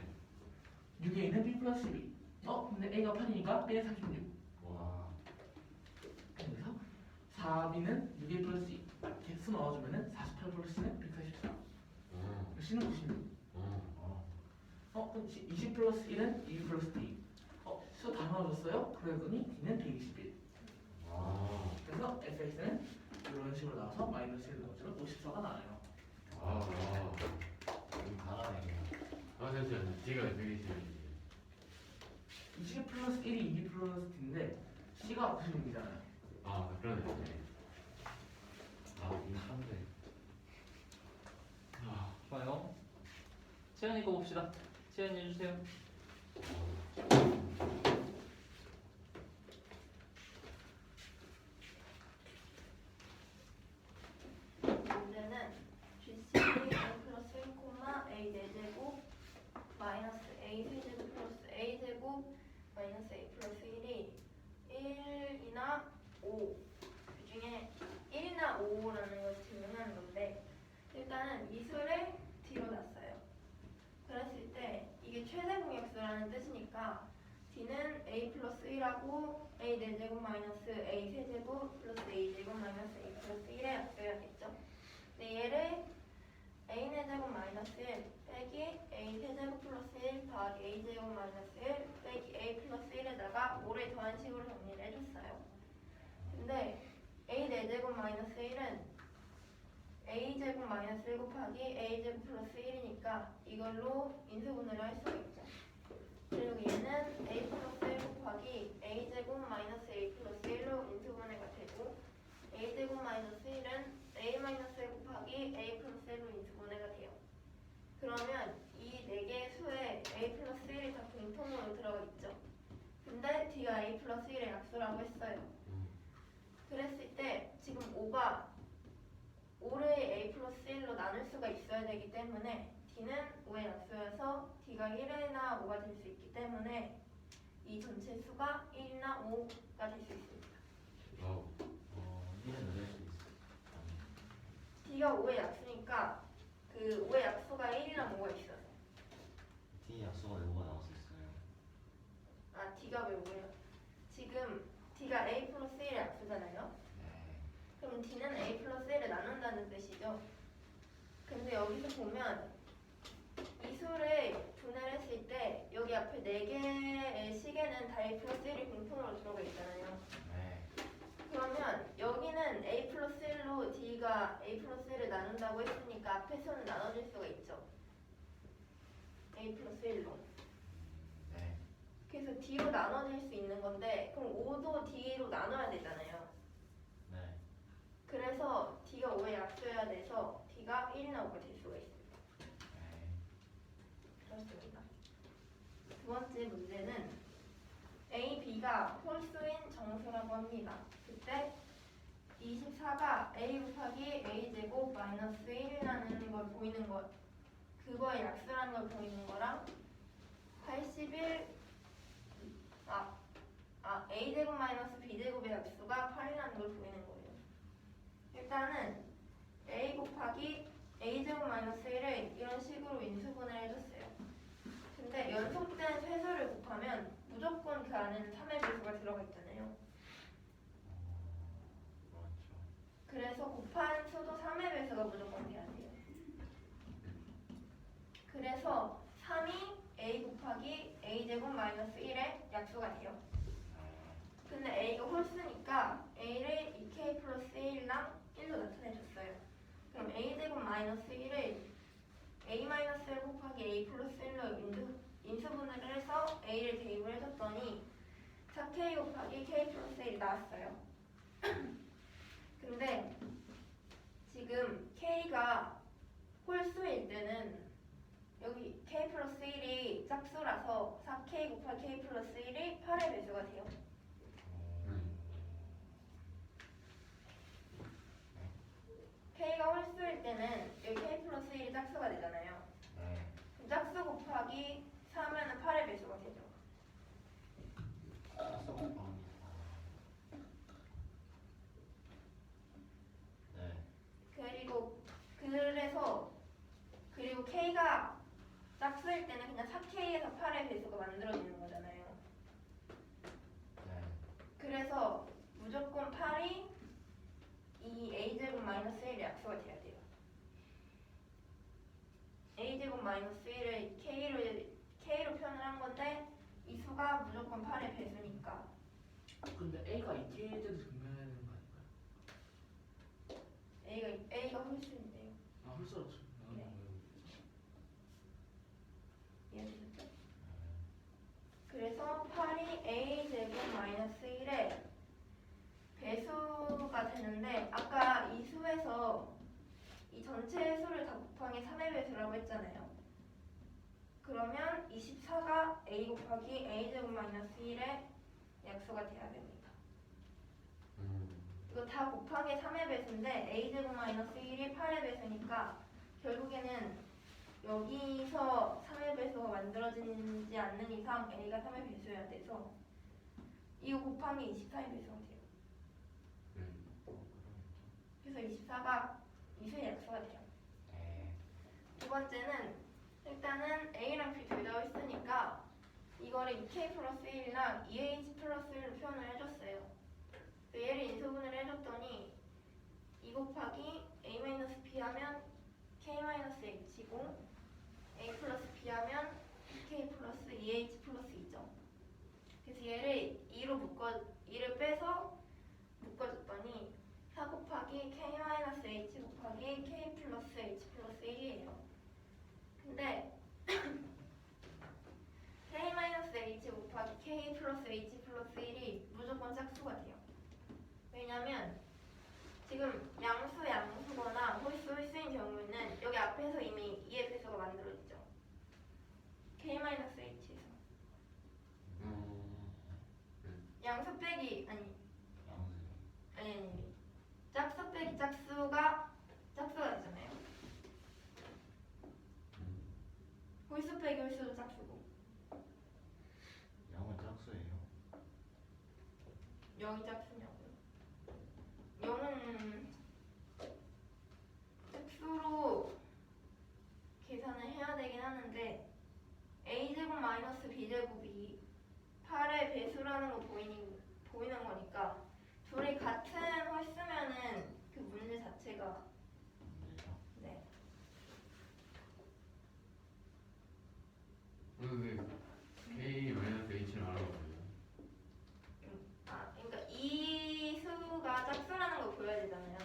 6a는 b 플러스 12. 근데 a가 8이니까 b는 36. 와, 그래서 4b는 6a 플러스 2. 개수 넣어주면은 48 플러스는 144. c는 96. 그럼 20 플러스 1은 2 플러스 d. 수 다 넣어줬어요? 그러더니 d는 121. 와, 그래서 fx는 이런 식으로 나와서 마이너스 1을 넣어주면 54가 나와요. 여기 잘하네. 잠시만요. D가 되게 싫어요. 20 플러스 1이 2 플러스 d인데 c가 96이잖아요. 그러네. 이거 한데. 좋아요. 채연이 거 봅시다. 채연이 해주세요. 문제는 GC A 플러스 1, A 4제곱 마이너스 A 세제곱 플러스 A 제곱 마이너스 A 플러스 1이 1이나 5 그 중에 1이나 5라는 걸 증명하는 건데, 일단은 미술을 D로 놨어요. 그랬을 때 이게 최대 공약수라는 뜻이니까 D는 A 플러스 1하고 A 4제곱 마이너스 A 세제곱 플러스 A 제곱 마이너스 A 플러스 1의 약수여야겠죠. 근데 얘를 A 4제곱 마이너스 1 빼기 A 세제곱 플러스 1 더하기 A 제곱 마이너스 1 빼기 a 플러스 1에다가 5를 더한 식으로 정리를 해줬어요. 근데 a 4제곱 마이너스 1은 a제곱 마이너스 1 곱하기 a제곱 플러스 1이니까 이걸로 인수분해를 할 수가 있죠. 그리고 얘는 a 플러스 1 곱하기 a제곱 마이너스 a 플러스 1로 인수분해가 되고 a제곱 마이너스 1은 a 마이너스 1 곱하기 a 플러스 1로 인수분해가 돼요. 그러면 이 4개의 수에 a 플러스 1이 다 공통으로 들어가 있죠. 근데 d가 a 플러스 1의 약수라고 했어요. 그랬을 때 지금 5를 a 플러스 1로 나눌 수가 있어야 되기 때문에 d는 5의 약수여서 d가 1이나 5가 될 수 있기 때문에 이 전체 수가 1이나 5가 될 수 있습니다. 와우. 1은 넣을 수 있어. d가 5의 약수니까 그 5의 약수가 1이나 5가 있어요. D 약수가 5가 나올 수 있어요. 아, d가 왜 5예요? 지금 d가 a 플러스 1의 약수잖아요. 네. 그럼 d는 a 플러스 1을 나눈다는 뜻이죠. 근데 여기서 보면 이 수를 분해를 했을 때 여기 앞에 4개의 식에는 다 a 플러스 1이 공통으로 들어가 있잖아요. 네. 그러면 여기는 a 플러스 1로 d가 a 플러스 1을 나눈다고 했으니까 앞에 수는 나눠질 수가 있죠. a 플러스 1로. 네. 그래서 d로 나눠질 수 있는 건데 그럼 5도 d로 나눠야 되잖아요. 네. 그래서 d가 5의 약수여야 돼서 d가 1이나 5가 될 수가 있습니다. 네. 그렇습니다. 두 번째 문제는 a, b가 홀수인 정수라고 합니다. 그때 24가 a 곱하기 a 제곱 마이너스 1이라는 걸 보이는 것, 그거의 약수라는 걸 보이는 거랑 81 a 제곱 마이너스 b 제곱의 약수가 8이라는 걸 보이는 거예요. 일단은 a 곱하기 a 제곱 마이너스 1을 이런 식으로 인수분해를 해줬어요. 근데 연속된 쇄수를 곱하면 무조건 그 안에는 3의 배수가 들어가 있잖아요. 그렇죠. 그래서 곱한 수도 3의 배수가 무조건 돼야 돼요. 그래서 3이 a 곱하기 a 제곱 마이너스 1의 약수가 돼요. 근데 a가 홀수니까 a를 2k 플러스 1랑 1로 나타내줬어요. 그럼 a 제곱 마이너스 1을 a 마이너스 1 곱하기 a 플러스 1로 인수분해를 해서 a를 대입을 해줬더니 4k 곱하기 k 플러스 1이 나왔어요. 근데 지금 k가 홀수일 때는 여기 k 플러스 1이 짝수라서 4k 곱하기 k 플러스 1이 8의 배수가 돼요. k가 홀수일 때는 여기 k 플러스 1이 짝수가 되잖아요. 네. 그럼 짝수 곱하기 4면은 8의 배수가 되죠. 짝수 곱하기 4. 네. 그리고 k가 짝수일 때는 그냥 4k에서 8의 배수가 만들어지는 거잖아요. 네. 그래서 무조건 8이 이 a제곱 마이너스 1의 약수가 돼야 돼요. a제곱 마이너스 1을 k로 표현을 한 건데 이 수가 무조건 8의 배수니까 근데 a가 2k 때도 증명해야 되는 거 아닌가요? a가 홀수인데요. 아 홀수로 증명하는 네. 거예요. 이해되셨죠? 그래서 8이 a제곱 마이너스 1의 배수가 되는데 아까 이 수에서 이 전체 수를 다 곱하기 3의 배수라고 했잖아요. 그러면 24가 a 곱하기 a제곱 마이너스 1의 약수가 돼야 됩니다. 이거 다 곱하기 3의 배수인데 a제곱 마이너스 1이 8의 배수니까 결국에는 여기서 3의 배수가 만들어지지 않는 이상 a가 3의 배수여야 돼서 이거 곱하기 24의 배수가 돼요. 그래서 24가 이수의 약수가 돼요. 네. 두 번째는 일단은 a랑 b 둘 다 홀수니까 이거를 2k 플러스 1이랑 2h 플러스 1로 표현을 해줬어요. 얘를 인수분해를 해줬더니 2 곱하기 a 마이너스 b 하면 k 마이너스 h고 a 플러스 b 하면 2k 플러스 BH 플러스 2죠. 그래서 얘를 2를 빼서 묶어줬더니 4 곱하기 K 마이너스 H 곱하기 K 플러스 H 플러스 1이에요. 근데 K 마이너스 H 곱하기 K 플러스 H 플러스 1이 무조건 짝수가 돼요. 왜냐면 지금 양수거나 홀수인 경우에는 여기 앞에서 이미 2의 배수가 만들어지죠. K 마이너스 H에서 양수 빼기 아니 짝수 빼기 짝수가 되잖아요. 홀수 빼기 홀수도 짝수고. 양은 짝수예요. 0이 짝수냐고요? 0은 짝수로 계산을 해야 되긴 하는데 a제곱 마이너스 b제곱이 8의 배수라는 거 보이는 거니까 둘이 같은 홀수면은 그 문제 자체가 네. 근데 K 마이너스 H를 알아보세요. 그러니까 이 수가 짝수라는 걸 보여야 되잖아요.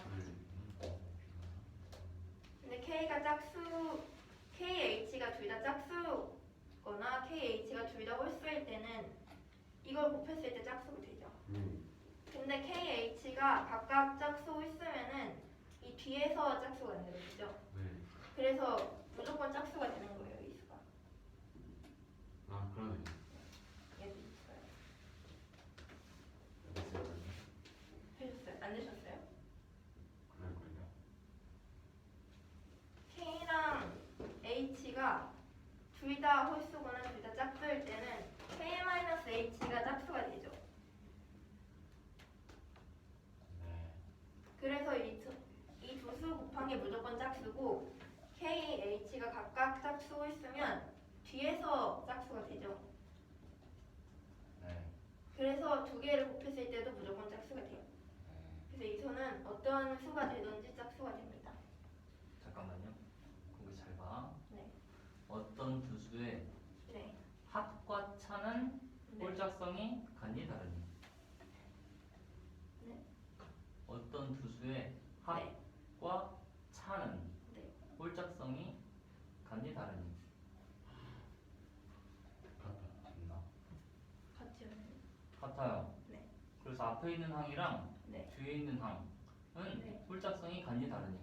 근데 KH가 둘 다 짝수거나 KH가 둘 다 홀수일 때는 이걸 곱했을 때 짝수가 되죠. 근데 KH가 각각 짝수 홀수면은 이 뒤에서 짝수가 만들어지죠. 그래서 무조건 짝수가 되는 거예요, 이 수가. 아 그러네. 얘도 있어요. 됐어요. 되셨어요? 안 되셨어요? 그럴걸요. K랑 H가 둘 다 홀수거나 둘 다 짝수일 때는 K-H가 짝수가 되죠. 네. 그래서 이 두 수 곱한 게 무조건 짝수고 KH가 각각 짝수 홀수면 뒤에서 짝수가 되죠. 네. 그래서 두 개를 곱했을 때도 무조건 짝수가 돼요. 네. 그래서 이 수는 어떤 수가 되든지 짝수가 됩니다. 잠깐만요. 거기 잘 봐. 네. 어떤 두 수의 네. 합과 차는 네. 홀짝성이 같니 다르니? 네. 어떤 두 수의 네. 합과 차는 네. 홀짝성이 같니 다르니? 맞나? 같이요. 같아요. 네. 그래서 앞에 있는 항이랑 네. 뒤에 있는 항은 네. 홀짝성이 같니 다르니?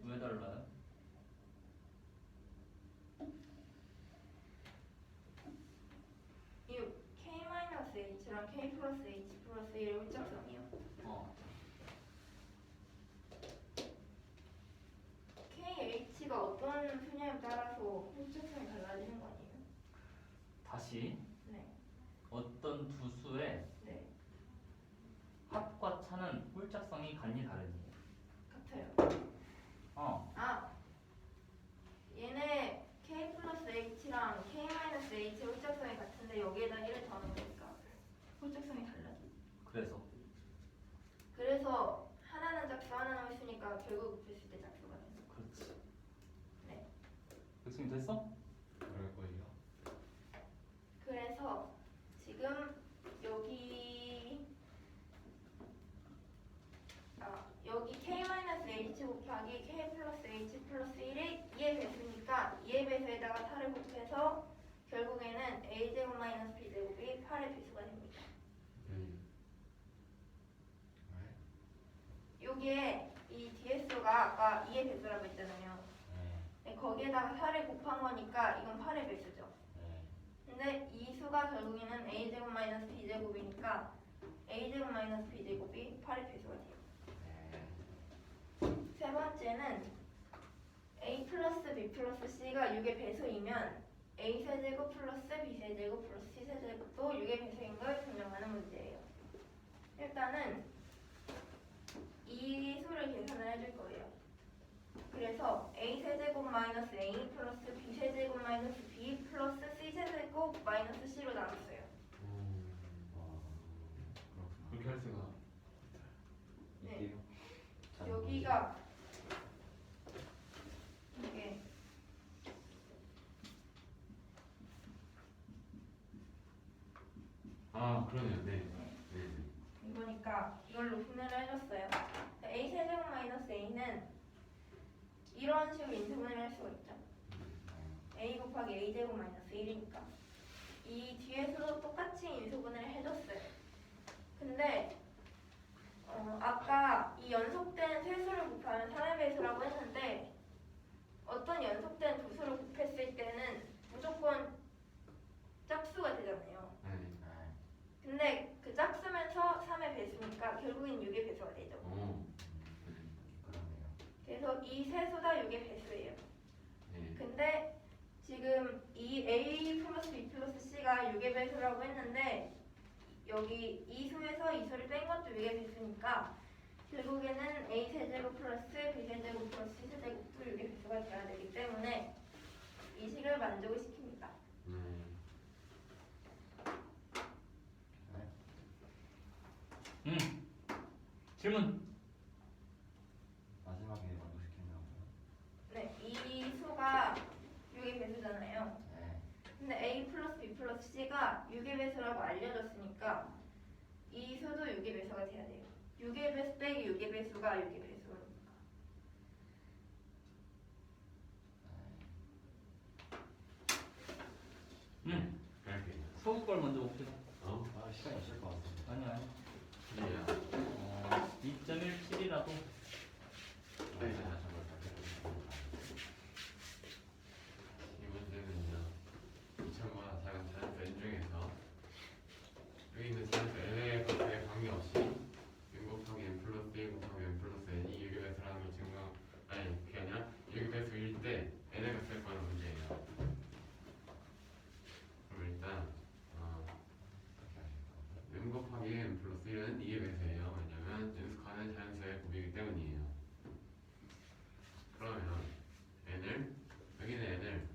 왜 달라요? 이 K-H랑 K 플러스 H 플러스 1의 홀짝성이요. KH가 어떤 수냐에 따라서 홀짝성이 달라지는 거 아니에요? 다시 네. 어떤 두 수의 네. 합과 차는 홀짝성이 같니 다르니? 같아요. 어. 얘네 K 플러스 H랑 K 마이너스 H 홀짝성이 같은데 여기에다 1을 더하는 거니까 홀짝성이 달라져. 그래서 하나는 짝수 하나는 홀수니까 결국 곱했을 때 짝수가 되는 거. 그렇지. 네. 백승이 됐어? 그럴걸요. 그래서 지금 여기 K-H 곱하기 K 플러스 H 플러스 1이 2의 배수니까 2의 배수에다가 4를 곱해서 결국에는 A제곱 마이너스 B제곱이 8의 배수가 됩니다. 여기에 이 뒤에 수가 아까 2의 배수라고 했잖아요. 네. 거기에다가 4를 곱한 거니까 이건 8의 배수죠. 네. 근데 이 수가 결국에는 A제곱 마이너스 B제곱이니까 A제곱 마이너스 B제곱이 8의 배수가 돼요. 세 번째는 A 플러스 B 플러스 C가 6의 배수이면 A 세제곱 플러스 B 세제곱 플러스 C 세제곱도 6의 배수인 걸 증명하는 문제예요. 일단은 이 수를 계산을 해줄 거예요. 그래서 A 세제곱 마이너스 A 플러스 B 세제곱 마이너스 B 플러스 C 세제곱 마이너스 C로 나눴어요. 그렇게 할 수가. 네. 이게요? 여기가 아 그러네요. 네. 네. 이거니까 이걸로 분해를 해줬어요. a 세제곱 마이너스 a는 이런 식으로 인수분해를 할 수가 있죠. a 곱하기 a 제곱 마이너스 1이니까 이 뒤에서도 똑같이 인수분해를 해줬어요. 근데 아까 이 연속된 세 수를 곱하면 3의 배수라고 했는데 어떤 연속된 두 수를 곱했을 때는 무조건 짝수가 되잖아요. 근데 그 짝수면서 3의 배수니까 결국엔 6의 배수가 되죠. 그러네요. 그래서 이 세 수 다 6의 배수예요. 네. 근데 지금 이 a 플러스 b 플러스 c가 6의 배수라고 했는데 여기 이 수에서 이 수를 뺀 것도 6의 배수니까 결국에는 a 세제곱 플러스 b 세제곱 플러스 c 세제곱도 6의 배수가 돼야 되기 때문에 이 식을 만족을 시킵니다. 질문. 마지막에 만족시킨다고요? 네, 이 수가 6의 배수잖아요. 네. 근데 a 플러스 b 플러스 c가 6의 배수라고 알려졌으니까 이 수도 6의 배수가 돼야 돼요. 6의 배수 빼기 6의 배수가 6의 배수니까. 그럴게요. 서구 걸 먼저 봅시다. 아, 시간이 없을 것 같은데. 아니야. 그래요. 2.17이라도 네. 이 문제는요. 2,000보다 작은 자연수 n 중에서 여기 있는 자연수 n의 값에 관계없이 n 곱하기 n 플러스 1 곱하기 n 플러스 n이 6의 배수라는 걸 증명. 아니 그게 아니라 6의 배수일 때 n의 값을 구하는 문제예요. 그럼 일단 n 곱하기 n 플러스 1은 2의 배수예요. 왜냐면 연속하는 자연수의 곱이기 때문이에요. 그러면 n을 여기는 n을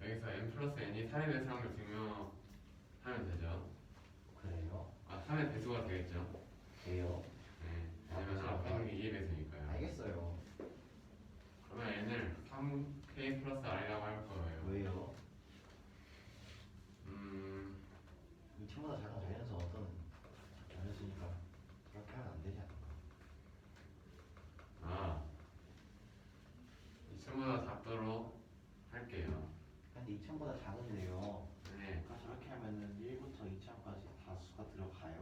여기서 n 플러스 n이 3의 배수라는 걸 증명하면 되죠. 그래요? 3의 배수가 되겠죠. 돼요? 네. 왜냐면 앞에 있는 게 2의 배수니까요. 알겠어요. 그러면 n을 3k 플러스 r이라고 할 거예요. 왜요? 2층보다 작은 자연수 어떤 자연수니까 그렇게 하면 안 되지 않을까? 2,000보다 작도록 할게요. 근데 2층보다 작은데요. 네. 그러니까 저렇게 하면은 1부터 2층까지 다 수가 들어가요.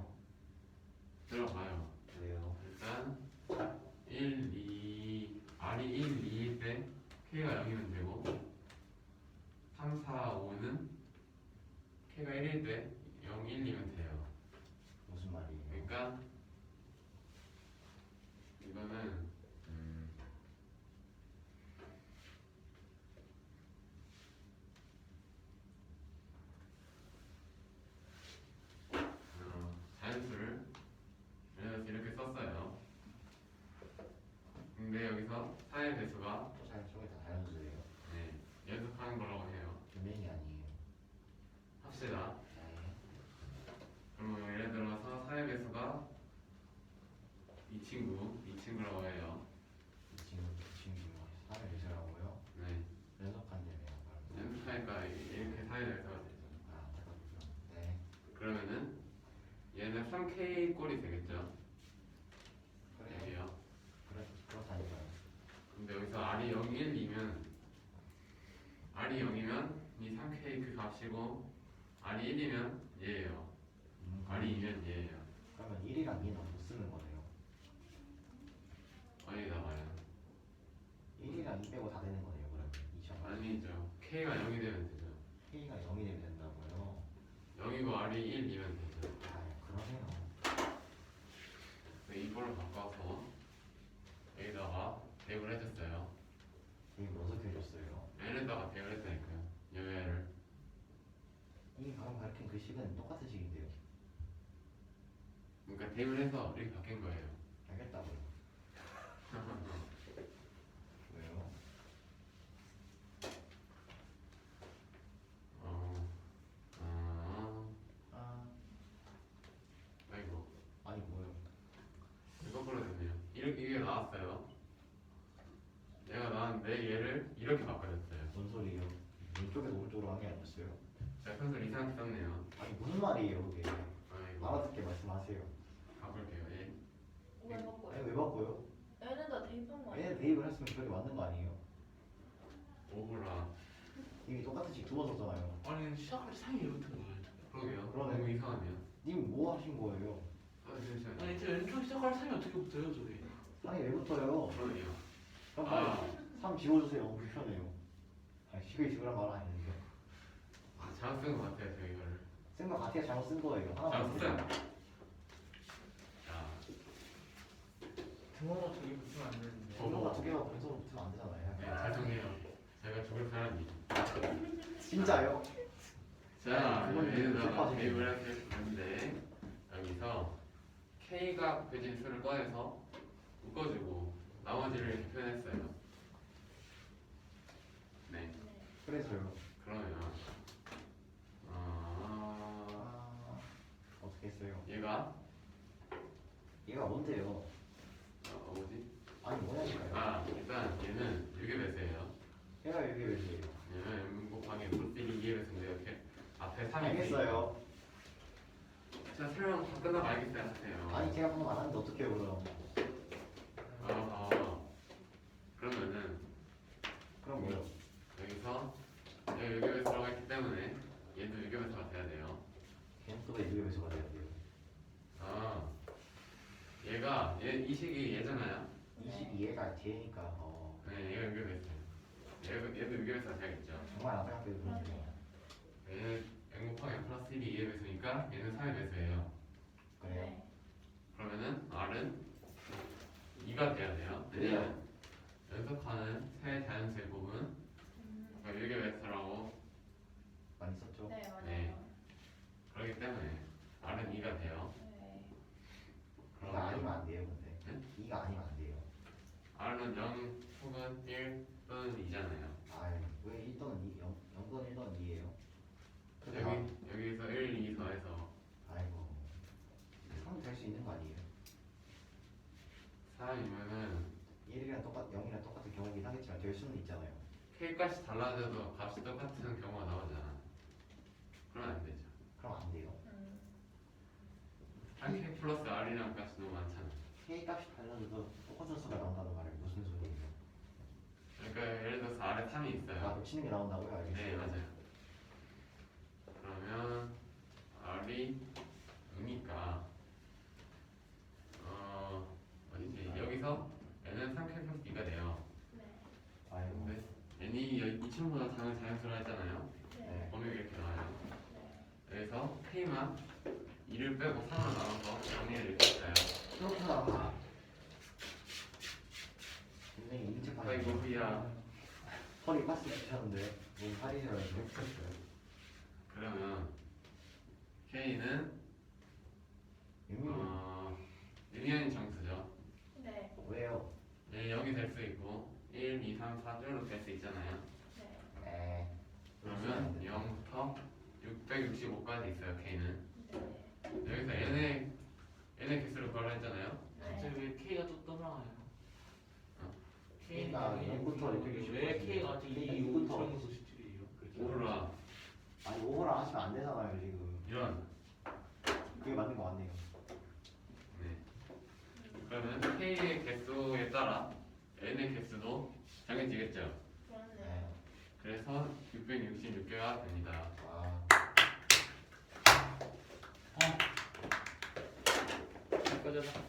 들어가요. 왜요? 일단 1, 2, r이 1, 2일 때 k가 0이면 되고 3, 4, 5는 k가 1일 때 0, 1, 2면 돼요. 무슨 말이에요? 그러니까 이거는 자연수를 이렇게 썼어요. 근데 여기서 4의 배수가 또 저게 다 자연수예요. 연속하는 거라고 해요. 분명히 아니에요. 합시다. 네. 그러면 예를 들어서 4의 배수가 이 친구라고 해요. 이 친구 3의 배수라고요? 네. 연속한대네요. 연속하니까 이렇게 4의 배수가 되죠. 아, 잠깐만요. 네. 그러면은 얘는 3k 꼴이 되겠죠. 그래요. 여기요. 그렇다니까요. 근데 여기서 r이 0, 1, 2면 r이 0이면 이 3k 그 값이고 r이 1이면 얘예요. r이 2면 얘예요. 그러면 1이랑 2는 못 쓰는 거네요. 어디다 봐요? 1이랑 2 빼고 다 되는 거네요. 그러면 2천. 아니죠. k가 0이 되면 되죠. K가 0이 되면 된다고요? 0이고 r이 1, 2면 되죠. 아, 그러네요. 이걸로 바꿔서 여기다가 대입을 해줬어요. 이거 어떻게 해줬어요? n에다가 대입을 했다니까요. 여기를 이 방금 가르친 그 식은 똑같은 식인데요. 그러니까 대입을 해서 이렇게 바뀐 거예요. 알겠다고요. 왜요? 아이고 아니 뭐요? 거꾸로 됐네요. 이게 나왔어요. 얘가 나왔는데 얘를 이렇게 바꿔줬어요. 뭔 소리예요? 왼쪽에서 오른쪽으로 한 게 아니었어요? 자, 편수를 이상하게 썼네요. 아니 무슨 말이에요 그게? 아이고 알아듣게 말씀하세요. 가볼게요. 예. 왜 바꿔요? 아니 왜 바꿔요? 얘는 다 대입한 거 아니야? 얘 대입을 했으면 그게 맞는 거 아니에요? 오호라. 이미 똑같은 식 두 번 썼잖아요. 아니 시작할 때 3이 왜 붙은 거예요? 그러게요. 그러네. 너무 이상하네요. 님 뭐 하신 거예요? 아 잠시만요. 아니 저 왼쪽 시작할 3이 어떻게 붙어요 저기? 상이 왜 붙어요? 그러네요. 그럼 아. 빨리 3 지워주세요. 너무 불편해요. 아니 식을 지우란 말은 아닌데. 아 잘못 쓴것 같아요 저 이거를. 쓴 거 같아요. 잘못 쓴 거예요. 하나 잘못 쓰세요. 쓴. 자. 등호가 저기 붙으면 안 되는데. 번호가 두 개가 분서로 붙으면 안 되잖아요. 네, 죄송해요. 제가 죽을 사람이. 진짜요? 자, 그건 여기다가 슬퍼지네. 대입을 할 건데 여기서 K가 곱해진 수를 꺼내서 묶어주고 나머지를 이렇게 표현했어요. 네, 그래서요. 그러면 어떻게 했어요? 얘가 얘가 뭔데요? 뭐지? 아니 뭐냐니까요. 일단 얘는 6의 배수예요. 얘가 여기 왜 돼요? 얘는 M 곱하기 루트끼리 2의 배수인데 이렇게 앞에 3이 알겠어요. 자, 설명 다 끝나고 알겠어요 하세요. 아니 제가 방금 안 하는데 어떡해요 그럼? 그러면은 그럼 뭐요? 여기서 얘가 6의 배수 들어가 있기 때문에 얘도 6의 배수가 돼야 돼요. 걔는 또왜 이게 배수가 돼야 돼요? 얘가 이 식이 얘잖아요. 이 식이 얘가 뒤에니까 네, 얘가 6의 배수예요. 얘도 6의 배수가 돼야겠죠. 정말 안 생각해도 그렇네요. 얘는 n 곱하기 n 플러스 1이 2의 배수니까 얘는 3의 배수예요. 그래요? 그러면은 r은 2가 돼야 돼요. 왜냐면 연속하는 세 자연수의 곱은 6의 배수라고 많이 썼죠? 네 맞아요. 네. 그렇기 때문에 r은 2가 돼요. 네. 이가 아니면 안 돼요 근데. 네? 이가 아니면 안 돼요. r은 0 혹은 1 또는 2잖아요. 왜 1 또는 2? 0 또는 1 또는 2예요? 여기서 1, 2 더해서 아이고 3 될 수 있는 거 아니에요? 3이면은 1이랑 0이랑 똑같은 경우긴 하겠지만 될 수는 있잖아요. k 값이 달라져도 값이 똑같은 경우가 나오잖아. 그러면 안 되죠. 그럼 안 돼요. 한 k 플러스 r이라는 값이 너무 많잖아. K 값이 달라져도 똑같은 수가 나온다는 말은 무슨 소리예요? 그러니까 예를 들어서 r에 3이 있어요. 겹치는 게 나온다고요? 알겠어요. 네, 맞아요. 그러면 r이 0이니까 어디지? 여기서 n은 3k 플러스 2가 돼요. 아이고. 근데 n이 2층보다 작은 자연수라 했잖아요. 네. 범위가 이렇게 나와요. 여기서 k만 2를 빼고 3을 나눠서 정리를 이렇게 했어요. 그렇구나. 굉장히 인체파이. 아이고 후야. 허리 파스 붙였는데 몸 파리셔가지고 붙였어요. 그러면 k는 유미 유니언 정수죠. 네. 왜요? 얘 0이 될 수 있고 1, 2, 3, 4줄로 될 수 있잖아요. 네. 네. 그러면 0부터 665까지 있어요. k는 네. 여기서 n의 개수를 구하라 했잖아요. 갑자기 왜 K가 또 떠나와요? K가 0부터 이렇게 왜 K가 갑자기 K가 2, 5, 6부터. 이런 거 수식들이에요? 오로라 아니 오버라 하시면 안 되잖아요 지금. 이런. 그게 맞는 거 같네요. 네. 그러면 k의 개수에 따라 n의 개수도 정해지겠죠. 그렇네요. 네. 그래서 666개가 됩니다. 와. 꺼져서